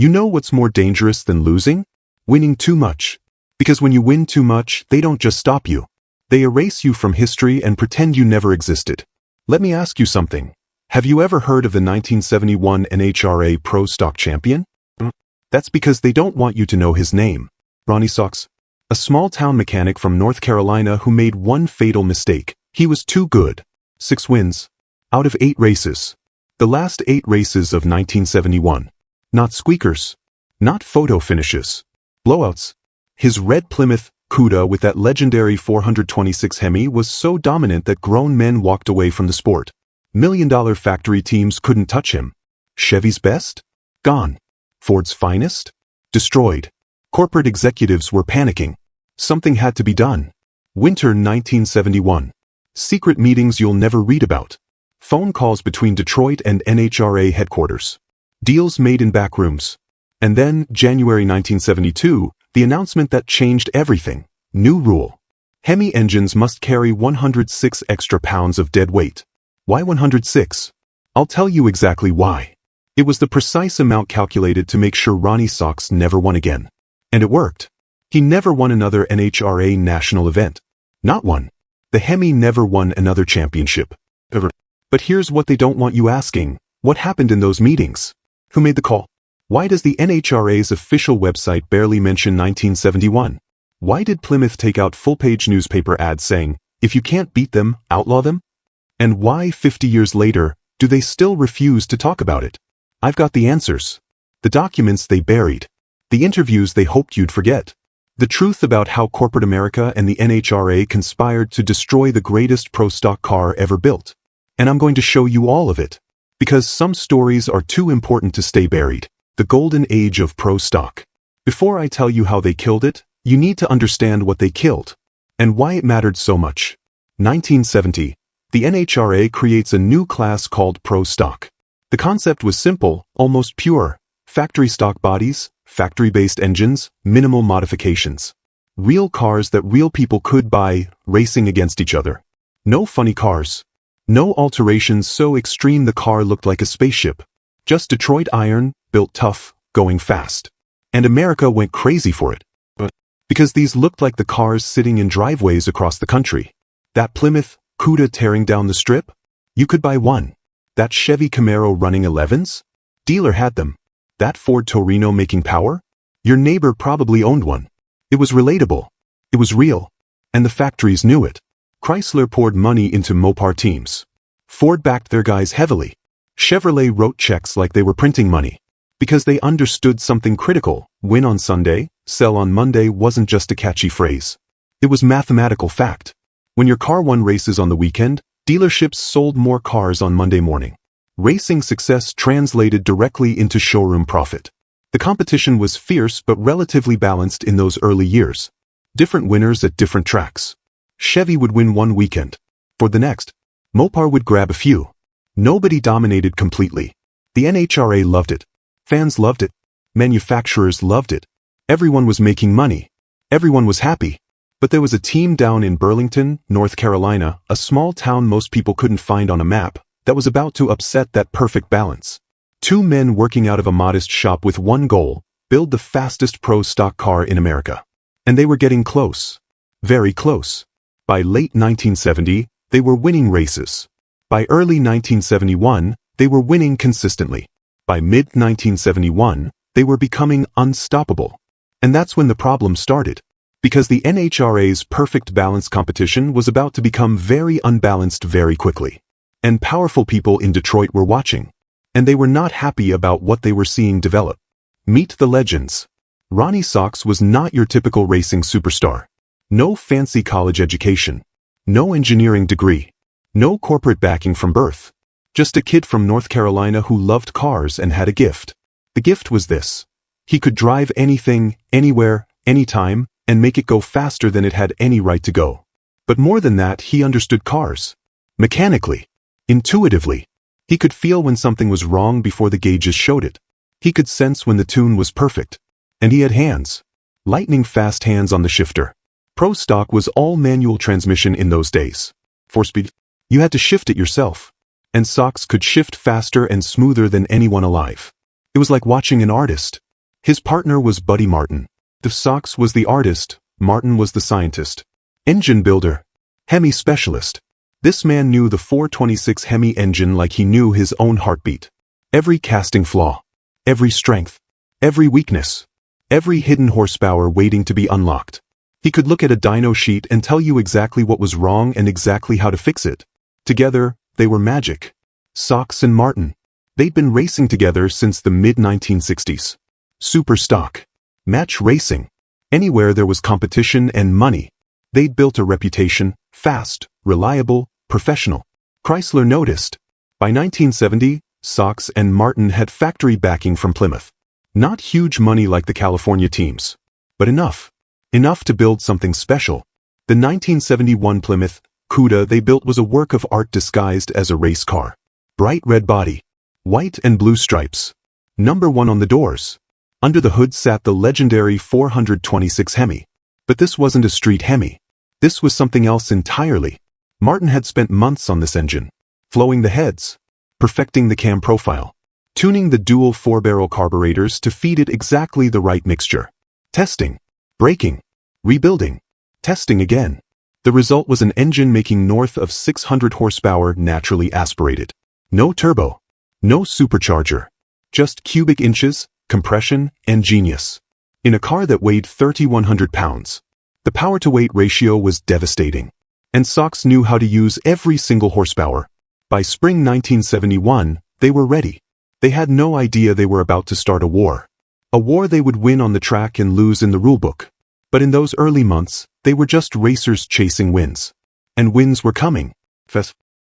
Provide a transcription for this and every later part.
You know what's more dangerous than losing? Winning too much. Because when you win too much, they don't just stop you. They erase you from history and pretend you never existed. Let me ask you something. Have you ever heard of the 1971 NHRA Pro Stock Champion? That's because they don't want you to know his name. Ronnie Sox. A small-town mechanic from North Carolina who made one fatal mistake. He was too good. 6 wins. Out of 8 races. The last 8 races of 1971. Not squeakers. Not photo finishes. Blowouts. His red Plymouth Cuda with that legendary 426 Hemi was so dominant that grown men walked away from the sport. $1 million factory teams couldn't touch him. Chevy's best? Gone. Ford's finest? Destroyed. Corporate executives were panicking. Something had to be done. Winter 1971. Secret meetings you'll never read about. Phone calls between Detroit and NHRA headquarters. Deals made in back rooms. And then, January 1972, the announcement that changed everything. New rule. Hemi engines must carry 106 extra pounds of dead weight. Why 106? I'll tell you exactly why. It was the precise amount calculated to make sure Ronnie Sox never won again. And it worked. He never won another NHRA national event. Not one. The Hemi never won another championship. Ever. But here's what they don't want you asking. What happened in those meetings? Who made the call? Why does the NHRA's official website barely mention 1971? Why did Plymouth take out full-page newspaper ads saying, if you can't beat them, outlaw them? And why, 50 years later, do they still refuse to talk about it? I've got the answers. The documents they buried. The interviews they hoped you'd forget. The truth about how corporate America and the NHRA conspired to destroy the greatest pro stock car ever built. And I'm going to show you all of it. Because some stories are too important to stay buried. The golden age of pro stock. Before I tell you how they killed it, you need to understand what they killed. And why it mattered so much. 1970. The NHRA creates a new class called pro stock. The concept was simple, almost pure. Factory stock bodies, factory-based engines, minimal modifications. Real cars that real people could buy, racing against each other. No funny cars. No alterations so extreme the car looked like a spaceship. Just Detroit iron, built tough, going fast. And America went crazy for it. Because these looked like the cars sitting in driveways across the country. That Plymouth Cuda tearing down the strip? You could buy one. That Chevy Camaro running 11s? Dealer had them. That Ford Torino making power? Your neighbor probably owned one. It was relatable. It was real. And the factories knew it. Chrysler poured money into Mopar teams. Ford backed their guys heavily. Chevrolet wrote checks like they were printing money. Because they understood something critical. Win on Sunday, sell on Monday wasn't just a catchy phrase. It was mathematical fact. When your car won races on the weekend, dealerships sold more cars on Monday morning. Racing success translated directly into showroom profit. The competition was fierce but relatively balanced in those early years. Different winners at different tracks. Chevy would win one weekend. For the next, Mopar would grab a few. Nobody dominated completely. The NHRA loved it. Fans loved it. Manufacturers loved it. Everyone was making money. Everyone was happy. But there was a team down in Burlington, North Carolina, a small town most people couldn't find on a map, that was about to upset that perfect balance. 2 men working out of a modest shop with one goal, build the fastest pro stock car in America. And they were getting close. Very close. By late 1970, they were winning races. By early 1971, they were winning consistently. By mid-1971, they were becoming unstoppable. And that's when the problem started. Because the NHRA's perfect balance competition was about to become very unbalanced very quickly. And powerful people in Detroit were watching. And they were not happy about what they were seeing develop. Meet the legends. Ronnie Sox was not your typical racing superstar. No fancy college education. No engineering degree. No corporate backing from birth. Just a kid from North Carolina who loved cars and had a gift. The gift was this. He could drive anything, anywhere, anytime, and make it go faster than it had any right to go. But more than that, he understood cars. Mechanically. Intuitively. He could feel when something was wrong before the gauges showed it. He could sense when the tune was perfect. And he had hands. Lightning-fast hands on the shifter. Pro stock was all manual transmission in those days. 4-speed. You had to shift it yourself. And Sox could shift faster and smoother than anyone alive. It was like watching an artist. His partner was Buddy Martin. The Sox was the artist, Martin was the scientist. Engine builder. Hemi specialist. This man knew the 426 Hemi engine like he knew his own heartbeat. Every casting flaw. Every strength. Every weakness. Every hidden horsepower waiting to be unlocked. He could look at a dyno sheet and tell you exactly what was wrong and exactly how to fix it. Together, they were magic. Sox and Martin. They'd been racing together since the mid-1960s. Super stock. Match racing. Anywhere there was competition and money. They'd built a reputation, fast, reliable, professional. Chrysler noticed. By 1970, Sox and Martin had factory backing from Plymouth. Not huge money like the California teams, but enough. Enough to build something special. The 1971 Plymouth Cuda they built was a work of art disguised as a race car. Bright red body. White and blue stripes. Number 1 on the doors. Under the hood sat the legendary 426 Hemi. But this wasn't a street Hemi. This was something else entirely. Martin had spent months on this engine. Flowing the heads. Perfecting the cam profile. Tuning the dual 4-barrel carburetors to feed it exactly the right mixture. Testing. Braking. Rebuilding. Testing again. The result was an engine making north of 600 horsepower naturally aspirated. No turbo. No supercharger. Just cubic inches, compression, and genius. In a car that weighed 3,100 pounds. The power-to-weight ratio was devastating. And Sox knew how to use every single horsepower. By spring 1971, they were ready. They had no idea they were about to start a war. A war they would win on the track and lose in the rulebook. But in those early months, they were just racers chasing wins. And wins were coming.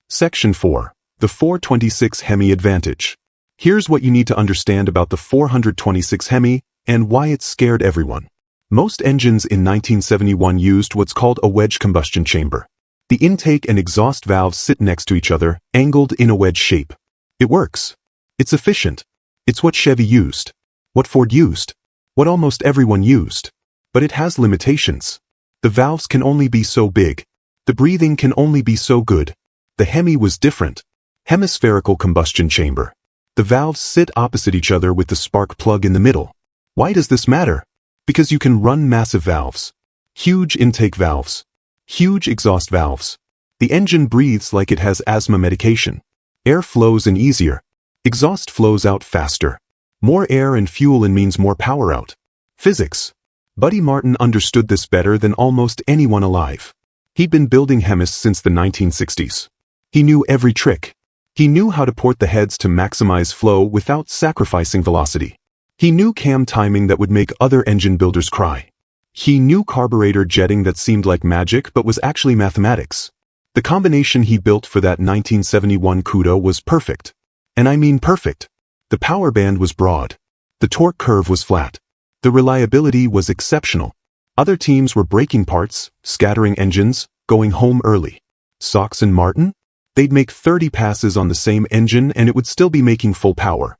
Section 4. The 426 Hemi Advantage. Here's what you need to understand about the 426 Hemi and why it scared everyone. Most engines in 1971 used what's called a wedge combustion chamber. The intake and exhaust valves sit next to each other, angled in a wedge shape. It works. It's efficient. It's what Chevy used. What Ford used. What almost everyone used. But it has limitations. The valves can only be so big. The breathing can only be so good. The Hemi was different. Hemispherical combustion chamber. The valves sit opposite each other with the spark plug in the middle. Why does this matter? Because you can run massive valves. Huge intake valves. Huge exhaust valves. The engine breathes like it has asthma medication. Air flows in easier. Exhaust flows out faster. More air and fuel in means more power out. Physics. Buddy Martin understood this better than almost anyone alive. He'd been building Hemis since the 1960s. He knew every trick. He knew how to port the heads to maximize flow without sacrificing velocity. He knew cam timing that would make other engine builders cry. He knew carburetor jetting that seemed like magic but was actually mathematics. The combination he built for that 1971 Cuda was perfect. And I mean perfect. The power band was broad. The torque curve was flat. The reliability was exceptional. Other teams were breaking parts, scattering engines, going home early. Sox and Martin? They'd make 30 passes on the same engine and it would still be making full power.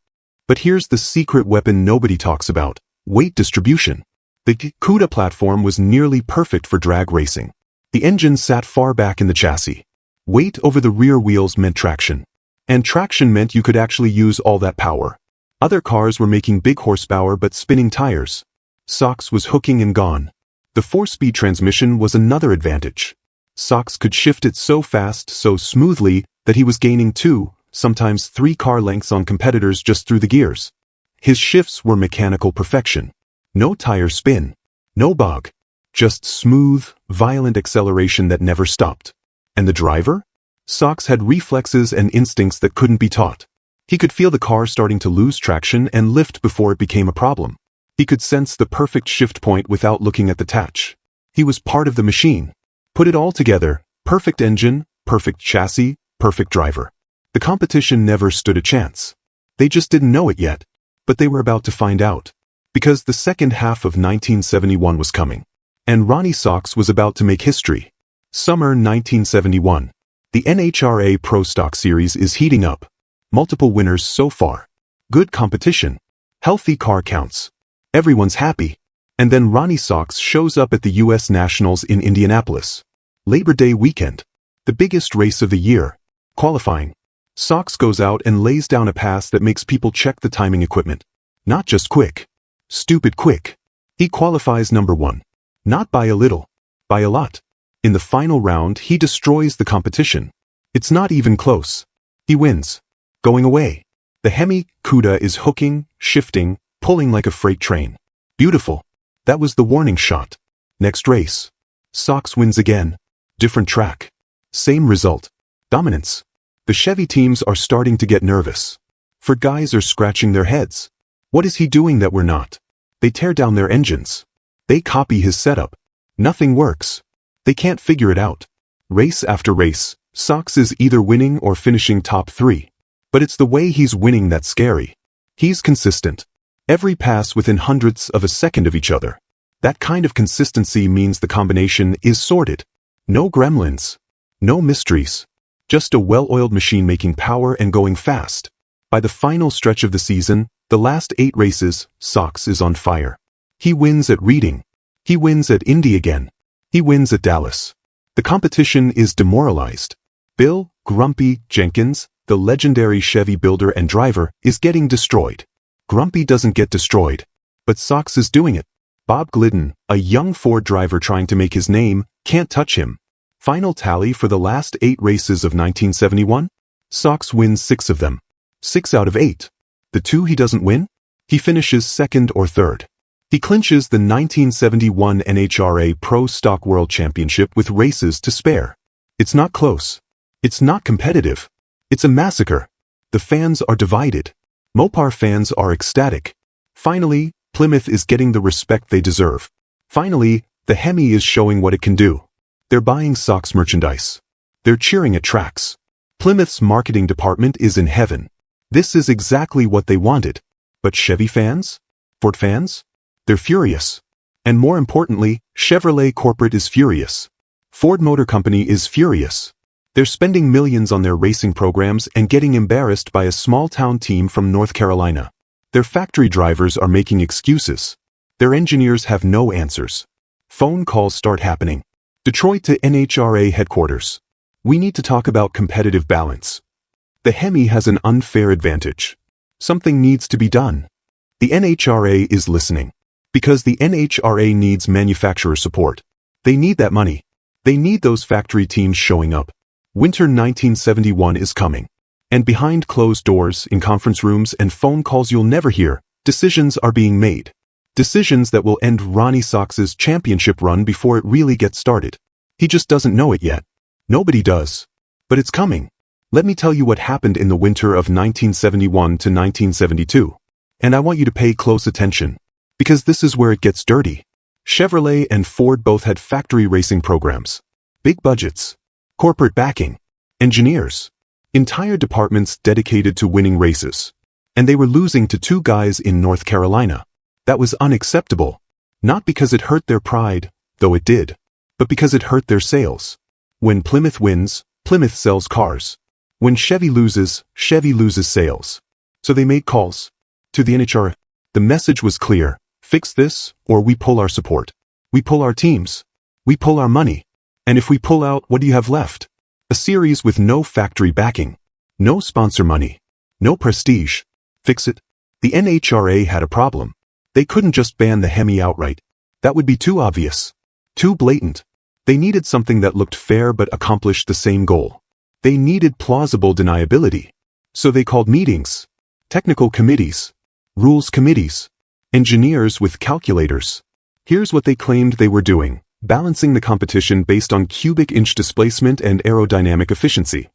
But here's the secret weapon nobody talks about: weight distribution. The Cuda platform was nearly perfect for drag racing. The engine sat far back in the chassis. Weight over the rear wheels meant traction. And traction meant you could actually use all that power. Other cars were making big horsepower but spinning tires. Sox was hooking and gone. The 4-speed transmission was another advantage. Sox could shift it so fast, so smoothly, that he was gaining 2, sometimes 3 car lengths on competitors just through the gears. His shifts were mechanical perfection. No tire spin. No bog. Just smooth, violent acceleration that never stopped. And the driver? Sox had reflexes and instincts that couldn't be taught. He could feel the car starting to lose traction and lift before it became a problem. He could sense the perfect shift point without looking at the touch. He was part of the machine. Put it all together: perfect engine, perfect chassis, perfect driver. The competition never stood a chance. They just didn't know it yet. But they were about to find out. Because the second half of 1971 was coming. And Ronnie Sox was about to make history. Summer 1971. The NHRA Pro Stock Series is heating up. Multiple winners so far. Good competition. Healthy car counts. Everyone's happy. And then Ronnie Sox shows up at the U.S. Nationals in Indianapolis. Labor Day weekend. The biggest race of the year. Qualifying. Sox goes out and lays down a pass that makes people check the timing equipment. Not just quick. Stupid quick. He qualifies number 1. Not by a little, by a lot. In the final round, he destroys the competition. It's not even close. He wins. Going away. The Hemi, Cuda is hooking, shifting, pulling like a freight train. Beautiful. That was the warning shot. Next race. Sox wins again. Different track. Same result. Dominance. The Chevy teams are starting to get nervous. Ford guys are scratching their heads. What is he doing that we're not? They tear down their engines. They copy his setup. Nothing works. They can't figure it out. Race after race, Sox is either winning or finishing top 3. But it's the way he's winning that's scary. He's consistent. Every pass within hundredths of a second of each other. That kind of consistency means the combination is sorted. No gremlins. No mysteries. Just a well-oiled machine making power and going fast. By the final stretch of the season, the last 8 races, Sox is on fire. He wins at Reading. He wins at Indy again. He wins at Dallas. The competition is demoralized. Bill Grumpy Jenkins, the legendary Chevy builder and driver, is getting destroyed. Grumpy doesn't get destroyed, but Sox is doing it. Bob Glidden, a young Ford driver trying to make his name, can't touch him. Final tally for the last 8 races of 1971? Sox wins 6 of them. 6 out of 8. The 2 he doesn't win? He finishes 2nd or 3rd. He clinches the 1971 NHRA Pro Stock World Championship with races to spare. It's not close. It's not competitive. It's a massacre. The fans are divided. Mopar fans are ecstatic. Finally, Plymouth is getting the respect they deserve. Finally, the Hemi is showing what it can do. They're buying Sox merchandise. They're cheering at tracks. Plymouth's marketing department is in heaven. This is exactly what they wanted. But Chevy fans? Ford fans? They're furious. And more importantly, Chevrolet corporate is furious. Ford Motor Company is furious. They're spending millions on their racing programs and getting embarrassed by a small-town team from North Carolina. Their factory drivers are making excuses. Their engineers have no answers. Phone calls start happening. Detroit to NHRA headquarters. We need to talk about competitive balance. The Hemi has an unfair advantage. Something needs to be done. The NHRA is listening. Because the NHRA needs manufacturer support. They need that money. They need those factory teams showing up. Winter 1971 is coming. And behind closed doors, in conference rooms and phone calls you'll never hear, decisions are being made. Decisions that will end Ronnie Sox's championship run before it really gets started. He just doesn't know it yet. Nobody does. But it's coming. Let me tell you what happened in the winter of 1971 to 1972. And I want you to pay close attention. Because this is where it gets dirty. Chevrolet and Ford both had factory racing programs. Big budgets. Corporate backing. Engineers. Entire departments dedicated to winning races. And they were losing to 2 guys in North Carolina. That was unacceptable. Not because it hurt their pride, though it did, but because it hurt their sales. When Plymouth wins, Plymouth sells cars. When Chevy loses sales. So they made calls. To the NHRA. The message was clear. Fix this, or we pull our support. We pull our teams. We pull our money. And if we pull out, what do you have left? A series with no factory backing. No sponsor money. No prestige. Fix it. The NHRA had a problem. They couldn't just ban the Hemi outright. That would be too obvious. Too blatant. They needed something that looked fair but accomplished the same goal. They needed plausible deniability. So they called meetings. Technical committees. Rules committees. Engineers with calculators. Here's what they claimed they were doing. Balancing the competition based on cubic inch displacement and aerodynamic efficiency.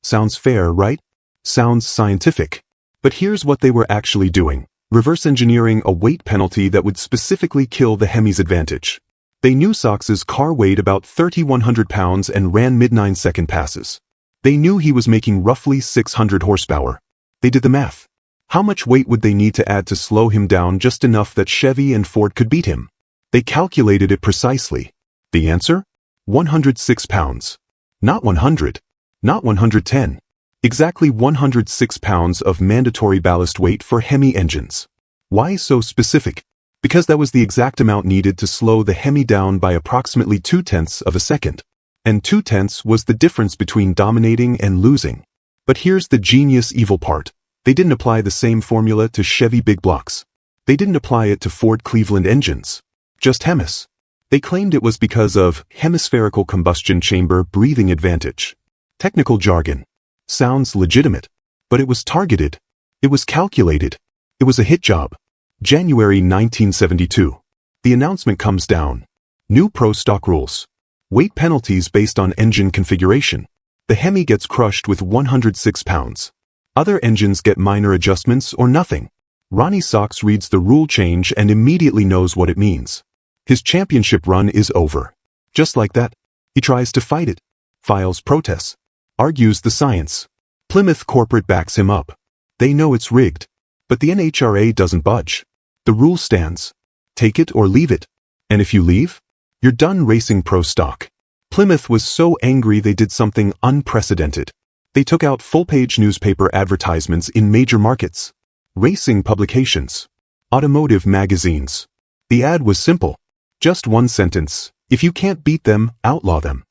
Sounds fair, right? Sounds scientific. But here's what they were actually doing. Reverse engineering a weight penalty that would specifically kill the Hemi's advantage. They knew Sox's car weighed about 3,100 pounds and ran mid-9-second passes. They knew he was making roughly 600 horsepower. They did the math. How much weight would they need to add to slow him down just enough that Chevy and Ford could beat him? They calculated it precisely. The answer? 106 pounds. Not 100. Not 110. Exactly 106 pounds of mandatory ballast weight for Hemi engines. Why so specific? Because that was the exact amount needed to slow the Hemi down by approximately 0.2 of a second. And 0.2 was the difference between dominating and losing. But here's the genius evil part. They didn't apply the same formula to Chevy big blocks. They didn't apply it to Ford Cleveland engines. Just Hemis. They claimed it was because of hemispherical combustion chamber breathing advantage. Technical jargon. Sounds legitimate. But it was targeted. It was calculated. It was a hit job. January 1972. The announcement comes down. New Pro Stock rules. Weight penalties based on engine configuration. The Hemi gets crushed with 106 pounds. Other engines get minor adjustments or nothing. Ronnie Sox reads the rule change and immediately knows what it means. His championship run is over. Just like that. He tries to fight it. Files protests. Argues the science. Plymouth corporate backs him up. They know it's rigged. But the NHRA doesn't budge. The rule stands. Take it or leave it. And if you leave, you're done racing pro stock. Plymouth was so angry they did something unprecedented. They took out full-page newspaper advertisements in major markets. Racing publications. Automotive magazines. The ad was simple. Just one sentence. If you can't beat them, outlaw them.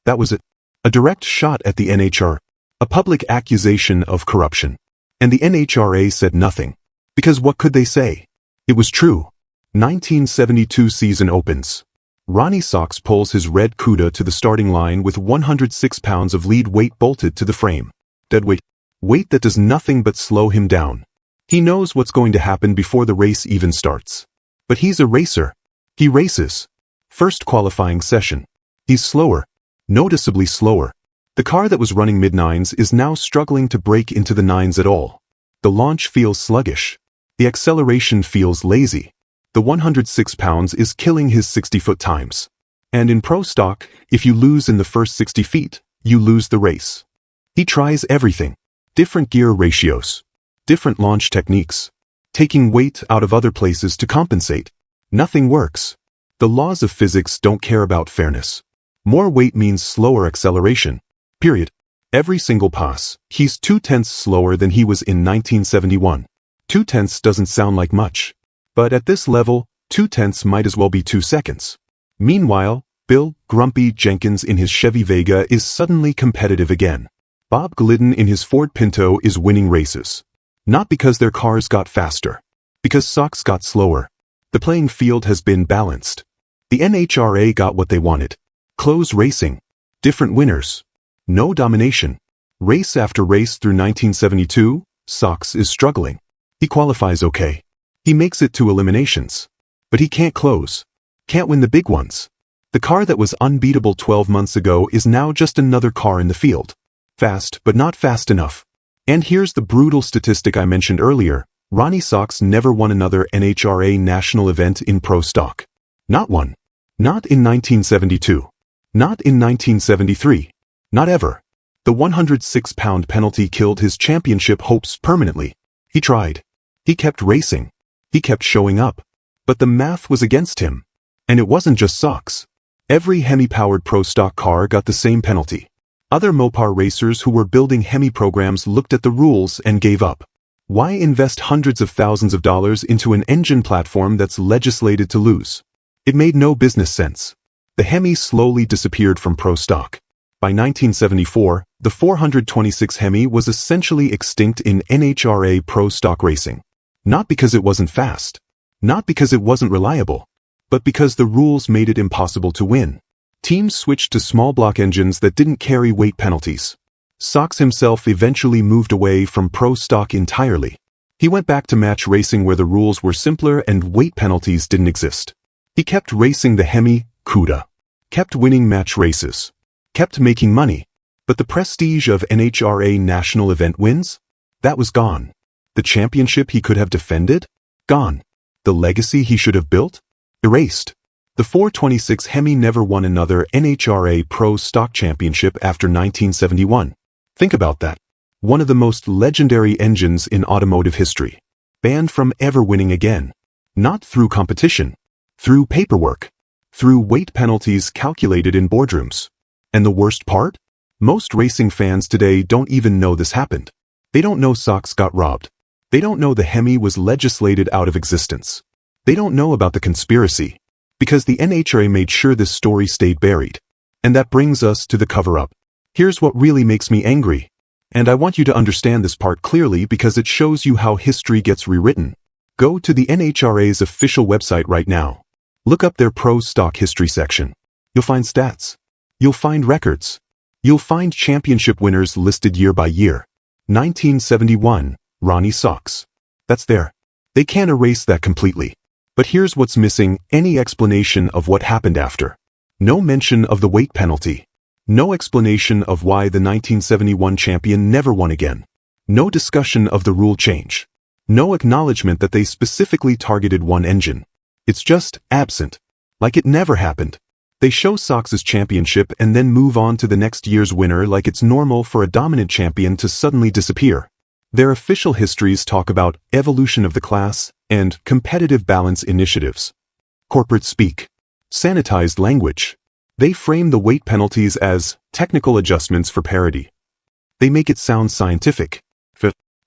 That was it. A direct shot at the NHRA. A public accusation of corruption. And the NHRA said nothing. Because what could they say? It was true. 1972 season opens. Ronnie Sox pulls his red Cuda to the starting line with 106 pounds of lead weight bolted to the frame. Dead weight. Weight that does nothing but slow him down. He knows what's going to happen before the race even starts. But he's a racer. He races. First qualifying session. He's slower. Noticeably slower. The car that was running mid-nines is now struggling to break into the nines at all. The launch feels sluggish. The acceleration feels lazy. The 106 pounds is killing his 60-foot times. And in pro stock, if you lose in the first 60 feet, you lose the race. He tries everything. Different gear ratios. Different launch techniques. Taking weight out of other places to compensate. Nothing works. The laws of physics don't care about fairness. More weight means slower acceleration. Period. Every single pass, he's 0.2 slower than he was in 1971. 0.2 doesn't sound like much. But at this level, 0.2 might as well be 2 seconds. Meanwhile, Bill "Grumpy" Jenkins in his Chevy Vega is suddenly competitive again. Bob Glidden in his Ford Pinto is winning races. Not because their cars got faster. Because Sox got slower. The playing field has been balanced. The NHRA got what they wanted. Close racing. Different winners. No domination. Race after race through 1972, Sox is struggling. He qualifies okay. He makes it to eliminations. But he can't close. Can't win the big ones. The car that was unbeatable 12 months ago is now just another car in the field. Fast, but not fast enough. And here's the brutal statistic I mentioned earlier. Ronnie Sox never won another NHRA national event in pro stock. Not one. Not in 1972. Not in 1973. Not ever. The 106-pound penalty killed his championship hopes permanently. He tried. He kept racing. He kept showing up. But the math was against him. And it wasn't just Sox. Every Hemi-powered pro stock car got the same penalty. Other Mopar racers who were building Hemi programs looked at the rules and gave up. Why invest hundreds of thousands of dollars into an engine platform that's legislated to lose? It made no business sense. The Hemi slowly disappeared from pro stock. By 1974, the 426 Hemi was essentially extinct in NHRA pro stock racing. Not because it wasn't fast. Not because it wasn't reliable. But because the rules made it impossible to win. Teams switched to small block engines that didn't carry weight penalties. Sox himself eventually moved away from pro stock entirely. He went back to match racing where the rules were simpler and weight penalties didn't exist. He kept racing the Hemi, Cuda. Kept winning match races. Kept making money. But the prestige of NHRA national event wins? That was gone. The championship he could have defended? Gone. The legacy he should have built? Erased. The 426 Hemi never won another NHRA Pro Stock Championship after 1971. Think about that. One of the most legendary engines in automotive history. Banned from ever winning again. Not through competition. Through paperwork. Through weight penalties calculated in boardrooms. And the worst part? Most racing fans today don't even know this happened. They don't know Sox got robbed. They don't know the Hemi was legislated out of existence. They don't know about the conspiracy. Because the NHRA made sure this story stayed buried. And that brings us to the cover-up. Here's what really makes me angry. And I want you to understand this part clearly because it shows you how history gets rewritten. Go to the NHRA's official website right now. Look up their pro stock history section. You'll find stats. You'll find records. You'll find championship winners listed year by year. 1971, Ronnie Sox. That's there. They can't erase that completely. But here's what's missing: any explanation of what happened after. No mention of the weight penalty. No explanation of why the 1971 champion never won again. No discussion of the rule change. No acknowledgement that they specifically targeted one engine. It's just absent. Like it never happened. They show Sox's championship and then move on to the next year's winner like it's normal for a dominant champion to suddenly disappear. Their official histories talk about evolution of the class and competitive balance initiatives. Corporate speak. Sanitized language. They frame the weight penalties as technical adjustments for parity. They make it sound scientific.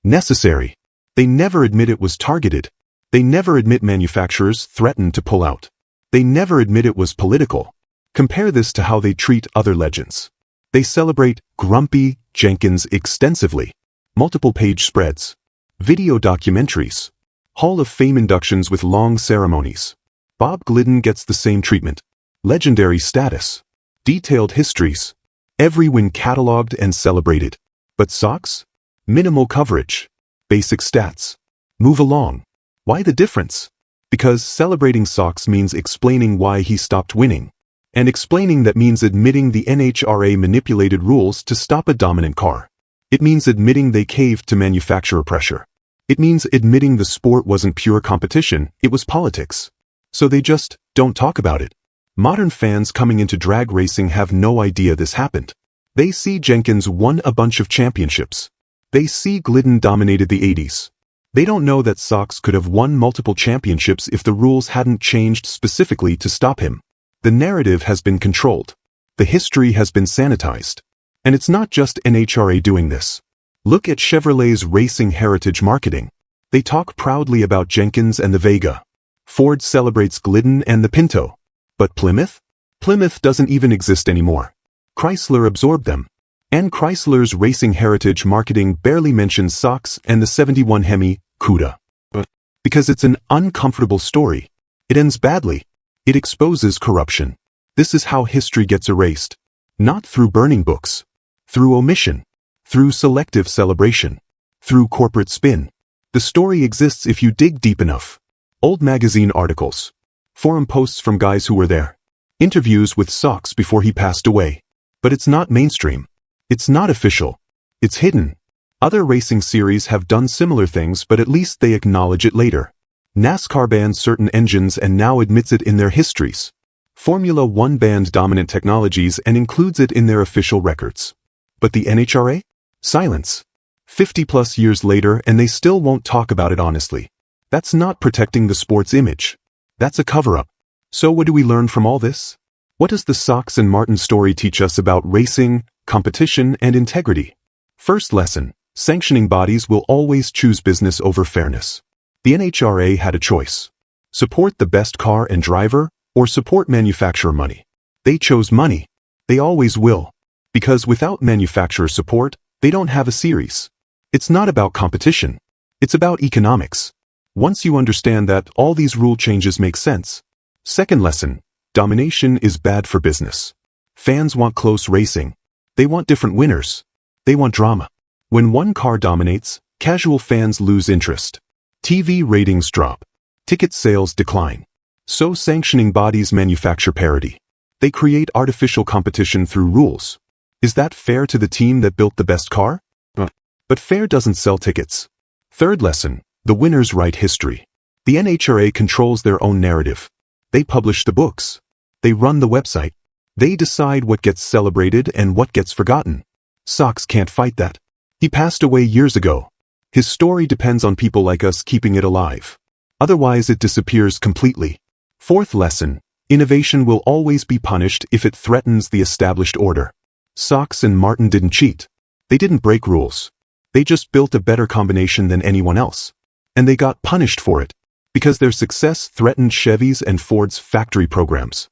Necessary. They never admit it was targeted. They never admit manufacturers threatened to pull out. They never admit it was political. Compare this to how they treat other legends. They celebrate Grumpy Jenkins extensively. Multiple-page spreads. Video documentaries. Hall of Fame inductions with long ceremonies. Bob Glidden gets the same treatment. Legendary status. Detailed histories. Every win cataloged and celebrated. But Sox? Minimal coverage. Basic stats. Move along. Why the difference? Because celebrating Sox means explaining why he stopped winning. And explaining that means admitting the NHRA manipulated rules to stop a dominant car. It means admitting they caved to manufacturer pressure. It means admitting the sport wasn't pure competition, it was politics. So they just don't talk about it. Modern fans coming into drag racing have no idea this happened. They see Jenkins won a bunch of championships. They see Glidden dominated the 80s. They don't know that Sox could have won multiple championships if the rules hadn't changed specifically to stop him. The narrative has been controlled. The history has been sanitized. And it's not just NHRA doing this. Look at Chevrolet's racing heritage marketing. They talk proudly about Jenkins and the Vega. Ford celebrates Glidden and the Pinto. But Plymouth? Plymouth doesn't even exist anymore. Chrysler absorbed them. And Chrysler's racing heritage marketing barely mentions Sox and the '71 Hemi, Cuda. Because it's an uncomfortable story. It ends badly. It exposes corruption. This is how history gets erased. Not through burning books. Through omission. Through selective celebration. Through corporate spin. The story exists if you dig deep enough. Old magazine articles. Forum posts from guys who were there. Interviews with Sox before he passed away. But it's not mainstream. It's not official. It's hidden. Other racing series have done similar things, but at least they acknowledge it later. NASCAR banned certain engines and now admits it in their histories. Formula One banned dominant technologies and includes it in their official records. But the NHRA? Silence. 50+ years later and they still won't talk about it honestly. That's not protecting the sport's image. That's a cover-up. So what do we learn from all this? What does the Sox and Martin story teach us about racing, competition, and integrity? First lesson: sanctioning bodies will always choose business over fairness. The NHRA had a choice. Support the best car and driver, or support manufacturer money. They chose money. They always will. Because without manufacturer support, they don't have a series. It's not about competition. It's about economics. Once you understand that, all these rule changes make sense. Second lesson: domination is bad for business. Fans want close racing. They want different winners. They want drama. When one car dominates, casual fans lose interest. TV ratings drop. Ticket sales decline. So sanctioning bodies manufacture parity. They create artificial competition through rules. Is that fair to the team that built the best car? But fair doesn't sell tickets. Third lesson: the winners write history. The NHRA controls their own narrative. They publish the books. They run the website. They decide what gets celebrated and what gets forgotten. Sox can't fight that. He passed away years ago. His story depends on people like us keeping it alive. Otherwise it disappears completely. Fourth lesson: innovation will always be punished if it threatens the established order. Sox and Martin didn't cheat. They didn't break rules. They just built a better combination than anyone else. And they got punished for it. Because their success threatened Chevy's and Ford's factory programs.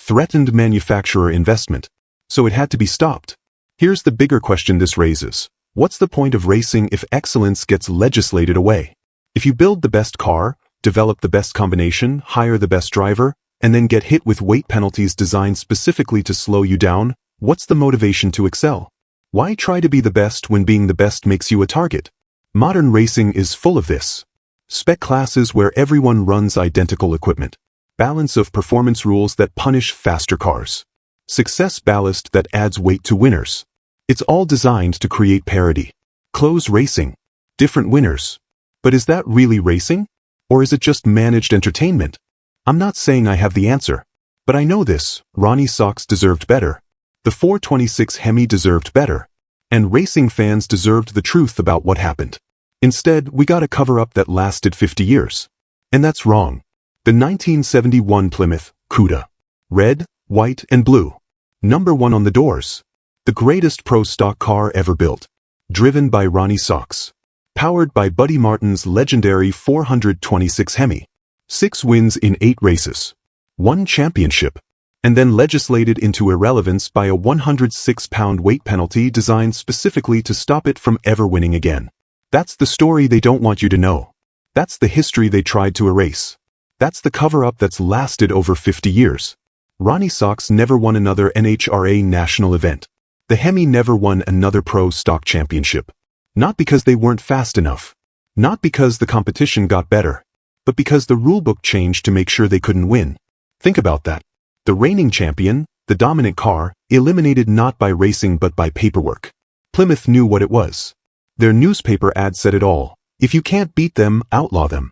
Threatened manufacturer investment. So it had to be stopped. Here's the bigger question this raises. What's the point of racing if excellence gets legislated away? If you build the best car, develop the best combination, hire the best driver, and then get hit with weight penalties designed specifically to slow you down? What's the motivation to excel? Why try to be the best when being the best makes you a target? Modern racing is full of this. Spec classes where everyone runs identical equipment. Balance of performance rules that punish faster cars. Success ballast that adds weight to winners. It's all designed to create parity. Close racing. Different winners. But is that really racing? Or is it just managed entertainment? I'm not saying I have the answer. But I know this: Ronnie Sox deserved better. The 426 Hemi deserved better. And racing fans deserved the truth about what happened. Instead, we got a cover-up that lasted 50 years. And that's wrong. The 1971 Plymouth Cuda. Red, white, and blue. #1 on the doors. The greatest pro stock car ever built. Driven by Ronnie Sox. Powered by Buddy Martin's legendary 426 Hemi. 6 wins in 8 races. 1 championship. And then legislated into irrelevance by a 106-pound weight penalty designed specifically to stop it from ever winning again. That's the story they don't want you to know. That's the history they tried to erase. That's the cover-up that's lasted over 50 years. Ronnie Sox never won another NHRA national event. The Hemi never won another pro stock championship. Not because they weren't fast enough. Not because the competition got better. But because the rulebook changed to make sure they couldn't win. Think about that. The reigning champion, the dominant car, eliminated not by racing but by paperwork. Plymouth knew what it was. Their newspaper ad said it all. If you can't beat them, outlaw them.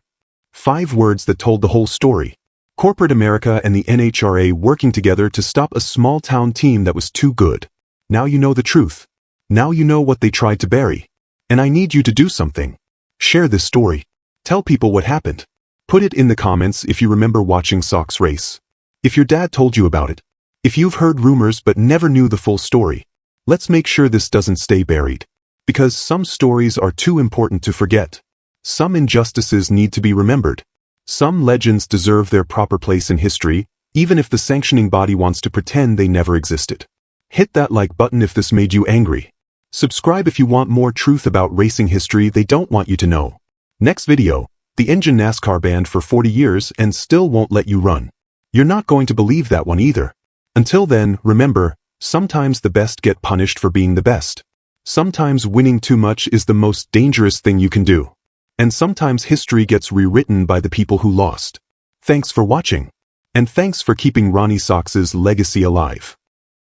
5 words that told the whole story. Corporate America and the NHRA working together to stop a small-town team that was too good. Now you know the truth. Now you know what they tried to bury. And I need you to do something. Share this story. Tell people what happened. Put it in the comments if you remember watching Sox race. If your dad told you about it. If you've heard rumors but never knew the full story. Let's make sure this doesn't stay buried. Because some stories are too important to forget. Some injustices need to be remembered. Some legends deserve their proper place in history, even if the sanctioning body wants to pretend they never existed. Hit that like button if this made you angry. Subscribe if you want more truth about racing history they don't want you to know. Next video, the engine NASCAR banned for 40 years and still won't let you run. You're not going to believe that one either. Until then, remember, sometimes the best get punished for being the best. Sometimes winning too much is the most dangerous thing you can do. And sometimes history gets rewritten by the people who lost. Thanks for watching. And thanks for keeping Ronnie Sox's legacy alive.